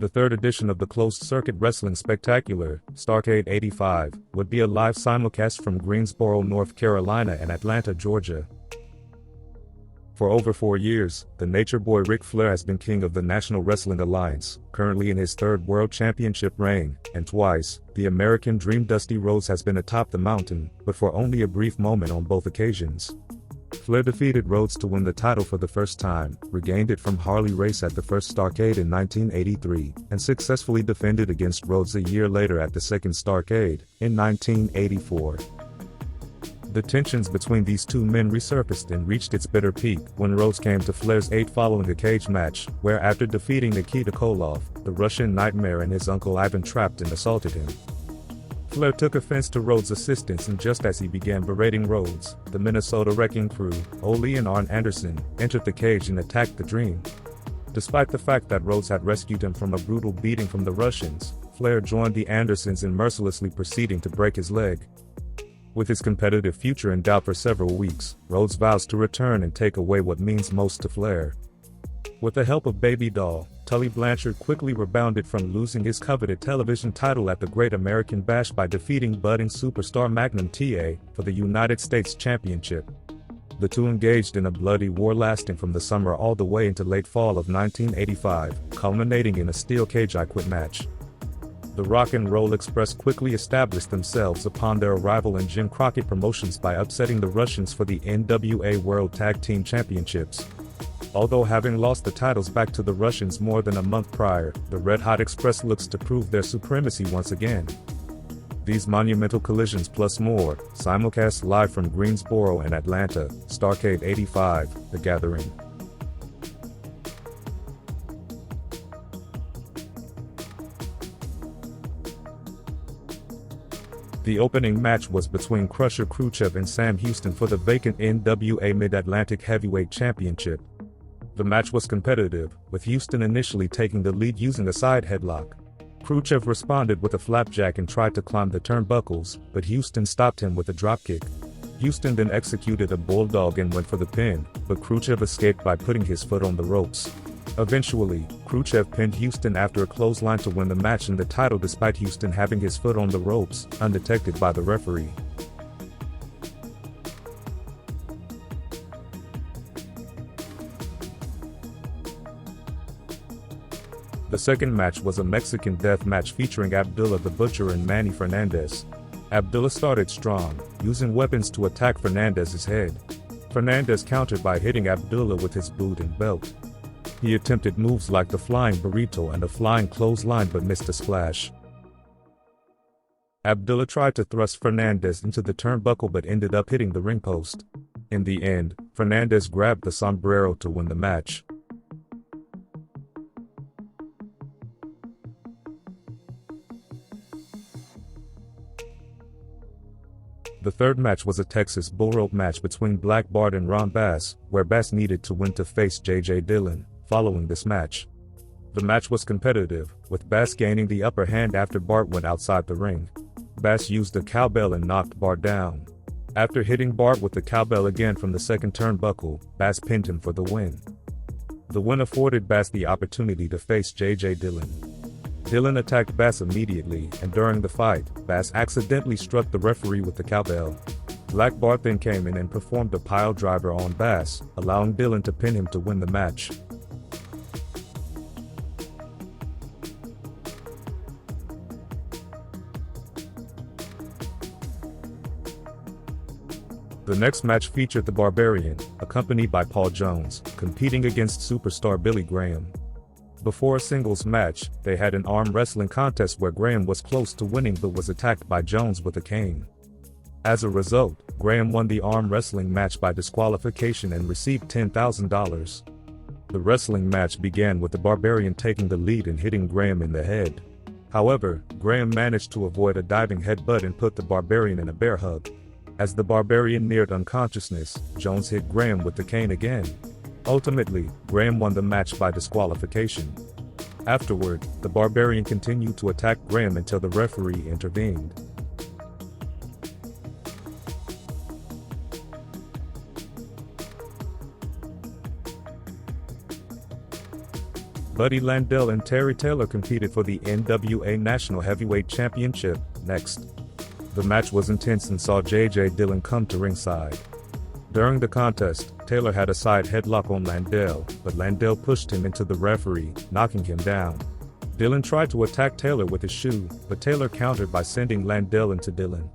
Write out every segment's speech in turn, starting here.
The third edition of the closed-circuit wrestling spectacular, Starrcade '85, would be a live simulcast from Greensboro, North Carolina and Atlanta, Georgia. For over 4 years, the Nature Boy Ric Flair has been king of the National Wrestling Alliance, currently in his third World Championship reign, and twice, the American Dream Dusty Rhodes has been atop the mountain, but for only a brief moment on both occasions. Flair defeated Rhodes to win the title for the first time, regained it from Harley Race at the first Starrcade in 1983, and successfully defended against Rhodes a year later at the second Starrcade, in 1984. The tensions between these two men resurfaced and reached its bitter peak when Rhodes came to Flair's aid following a cage match, where after defeating Nikita Koloff, the Russian Nightmare and his uncle Ivan trapped and assaulted him. Flair took offense to Rhodes' assistance, and just as he began berating Rhodes, the Minnesota Wrecking Crew, Ole and Arn Anderson, entered the cage and attacked the Dream. Despite the fact that Rhodes had rescued him from a brutal beating from the Russians, Flair joined the Andersons in mercilessly proceeding to break his leg. With his competitive future in doubt for several weeks, Rhodes vows to return and take away what means most to Flair. With the help of Baby Doll, Tully Blanchard quickly rebounded from losing his coveted television title at the Great American Bash by defeating budding superstar Magnum TA for the United States Championship. The two engaged in a bloody war lasting from the summer all the way into late fall of 1985, culminating in a steel cage I Quit match. The Rock and Roll Express quickly established themselves upon their arrival in Jim Crockett Promotions by upsetting the Russians for the NWA World Tag Team Championships. Although having lost the titles back to the Russians more than a month prior, the Red Hot Express looks to prove their supremacy once again. These monumental collisions plus more, simulcast live from Greensboro and Atlanta, Starrcade '85, The Gathering. The opening match was between Crusher Khrushchev and Sam Houston for the vacant NWA Mid-Atlantic Heavyweight Championship. The match was competitive, with Houston initially taking the lead using a side headlock. Khrushchev responded with a flapjack and tried to climb the turnbuckles, but Houston stopped him with a dropkick. Houston then executed a bulldog and went for the pin, but Khrushchev escaped by putting his foot on the ropes. Eventually, Khrushchev pinned Houston after a clothesline to win the match and the title despite Houston having his foot on the ropes, undetected by the referee. The second match was a Mexican death match featuring Abdullah the Butcher and Manny Fernandez. Abdullah started strong, using weapons to attack Fernandez's head. Fernandez countered by hitting Abdullah with his boot and belt. He attempted moves like the flying burrito and a flying clothesline but missed a splash. Abdullah tried to thrust Fernandez into the turnbuckle but ended up hitting the ring post. In the end, Fernandez grabbed the sombrero to win the match. The third match was a Texas bull rope match between Black Bart and Ron Bass, where Bass needed to win to face J.J. Dillon. Following this match, the match was competitive, with Bass gaining the upper hand after Bart went outside the ring. Bass used a cowbell and knocked Bart down. After hitting Bart with the cowbell again from the second turnbuckle, Bass pinned him for the win. The win afforded Bass the opportunity to face J.J. Dillon. Dillon attacked Bass immediately, and during the fight, Bass accidentally struck the referee with the cowbell. Black Bart then came in and performed a pile driver on Bass, allowing Dillon to pin him to win the match. The next match featured the Barbarian, accompanied by Paul Jones, competing against superstar Billy Graham. Before a singles match, they had an arm wrestling contest where Graham was close to winning but was attacked by Jones with a cane. As a result, Graham won the arm wrestling match by disqualification and received $10,000. The wrestling match began with the Barbarian taking the lead and hitting Graham in the head. However, Graham managed to avoid a diving headbutt and put the Barbarian in a bear hug. As the Barbarian neared unconsciousness, Jones hit Graham with the cane again. Ultimately, Graham won the match by disqualification. Afterward, the Barbarian continued to attack Graham until the referee intervened. Buddy Landell and Terry Taylor competed for the NWA National Heavyweight Championship next. The match was intense and saw J.J. Dillon come to ringside. During the contest, Taylor had a side headlock on Landell, but Landell pushed him into the referee, knocking him down. Dillon tried to attack Taylor with his shoe, but Taylor countered by sending Landell into Dillon.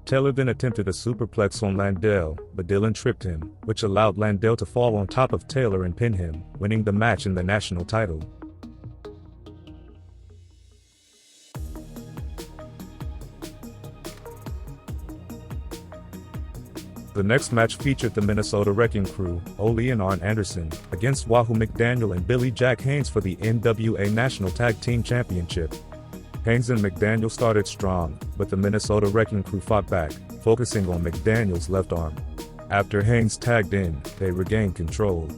Taylor then attempted a superplex on Landell, but Dillon tripped him, which allowed Landell to fall on top of Taylor and pin him, winning the match and the national title. The next match featured the Minnesota Wrecking Crew, Ole and Arn Anderson, against Wahoo McDaniel and Billy Jack Haynes for the NWA National Tag Team Championship. Haynes and McDaniel started strong, but the Minnesota Wrecking Crew fought back, focusing on McDaniel's left arm. After Haynes tagged in, they regained control.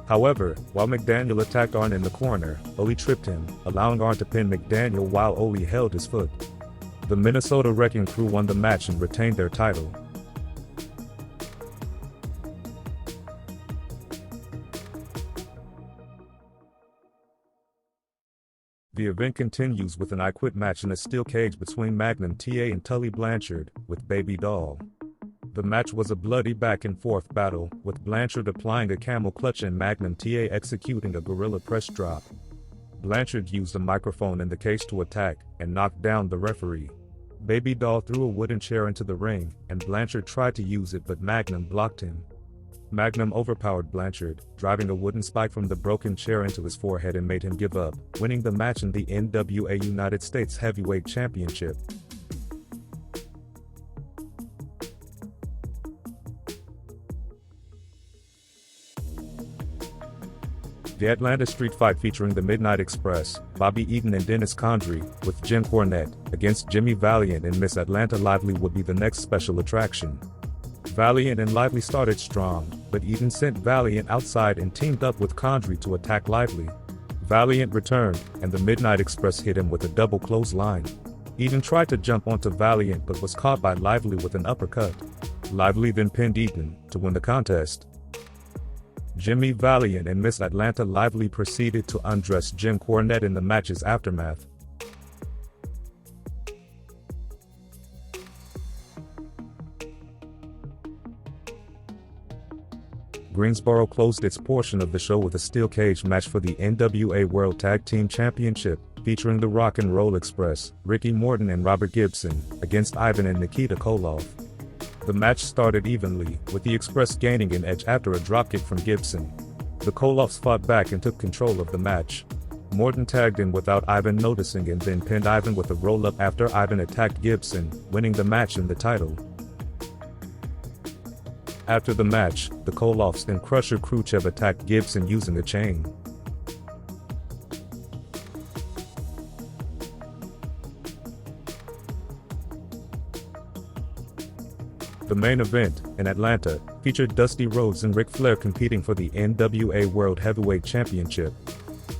However, while McDaniel attacked Arn in the corner, Ole tripped him, allowing Arn to pin McDaniel while Ole held his foot. The Minnesota Wrecking Crew won the match and retained their title. The event continues with an I Quit match in a steel cage between Magnum TA and Tully Blanchard, with Baby Doll. The match was a bloody back-and-forth battle, with Blanchard applying a camel clutch and Magnum TA executing a gorilla press drop. Blanchard used a microphone in the cage to attack, and knocked down the referee. Baby Doll threw a wooden chair into the ring, and Blanchard tried to use it but Magnum blocked him. Magnum overpowered Blanchard, driving a wooden spike from the broken chair into his forehead and made him give up, winning the match in the NWA United States Heavyweight Championship. The Atlanta Street Fight featuring the Midnight Express, Bobby Eaton and Dennis Condrey, with Jim Cornette, against Jimmy Valiant and Miss Atlanta Lively would be the next special attraction. Valiant and Lively started strong, but Eaton sent Valiant outside and teamed up with Condrey to attack Lively. Valiant returned, and the Midnight Express hit him with a double clothesline. Eaton tried to jump onto Valiant but was caught by Lively with an uppercut. Lively then pinned Eaton to win the contest. Jimmy Valiant and Miss Atlanta Lively proceeded to undress Jim Cornette in the match's aftermath. Greensboro closed its portion of the show with a steel cage match for the NWA World Tag Team Championship, featuring the Rock and Roll Express, Ricky Morton and Robert Gibson, against Ivan and Nikita Koloff. The match started evenly, with the Express gaining an edge after a dropkick from Gibson. The Koloffs fought back and took control of the match. Morton tagged in without Ivan noticing and then pinned Ivan with a roll-up after Ivan attacked Gibson, winning the match and the title. After the match, the Koloffs and Crusher Khrushchev attacked Gibson using a chain. The main event, in Atlanta, featured Dusty Rhodes and Ric Flair competing for the NWA World Heavyweight Championship.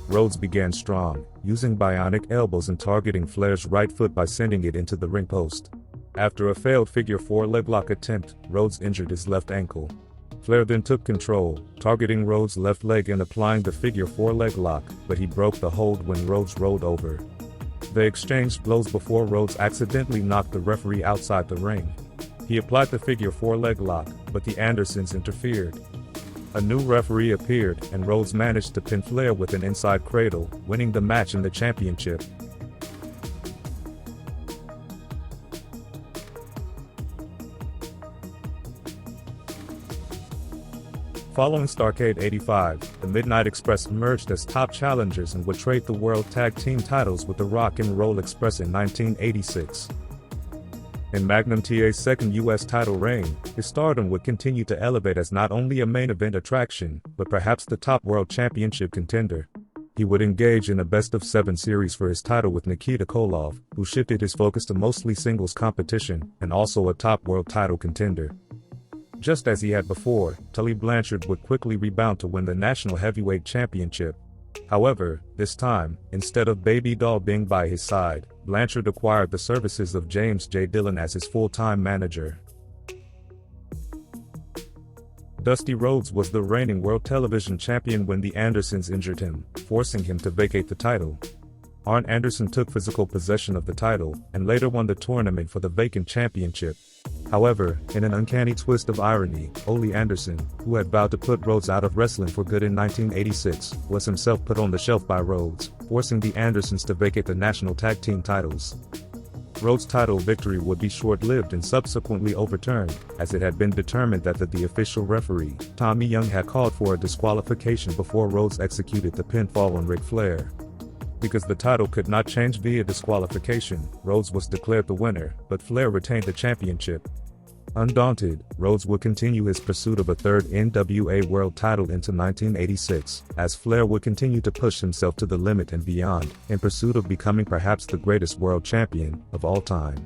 Rhodes began strong, using bionic elbows and targeting Flair's right foot by sending it into the ring post. After a failed figure 4 leg lock attempt, Rhodes injured his left ankle. Flair then took control, targeting Rhodes' left leg and applying the figure 4 leg lock, but he broke the hold when Rhodes rolled over. They exchanged blows before Rhodes accidentally knocked the referee outside the ring. He applied the figure 4 leg lock, but the Andersons interfered. A new referee appeared, and Rhodes managed to pin Flair with an inside cradle, winning the match and the championship. Following Starrcade 85, the Midnight Express emerged as top challengers and would trade the World Tag Team titles with the Rock and Roll Express in 1986. In Magnum TA's second U.S. title reign, his stardom would continue to elevate as not only a main event attraction, but perhaps the top world championship contender. He would engage in a best-of-7 series for his title with Nikita Koloff, who shifted his focus to mostly singles competition, and also a top world title contender. Just as he had before, Tully Blanchard would quickly rebound to win the National Heavyweight Championship. However, this time, instead of Baby Doll being by his side, Blanchard acquired the services of James J. Dillon as his full-time manager. Dusty Rhodes was the reigning World Television Champion when the Andersons injured him, forcing him to vacate the title. Arn Anderson took physical possession of the title, and later won the tournament for the vacant championship. However, in an uncanny twist of irony, Ole Anderson, who had vowed to put Rhodes out of wrestling for good in 1986, was himself put on the shelf by Rhodes, forcing the Andersons to vacate the national tag team titles. Rhodes' title victory would be short-lived and subsequently overturned, as it had been determined that the official referee, Tommy Young, had called for a disqualification before Rhodes executed the pinfall on Ric Flair. Because the title could not change via disqualification, Rhodes was declared the winner, but Flair retained the championship. Undaunted, Rhodes would continue his pursuit of a third NWA World title into 1986, as Flair would continue to push himself to the limit and beyond, in pursuit of becoming perhaps the greatest world champion of all time.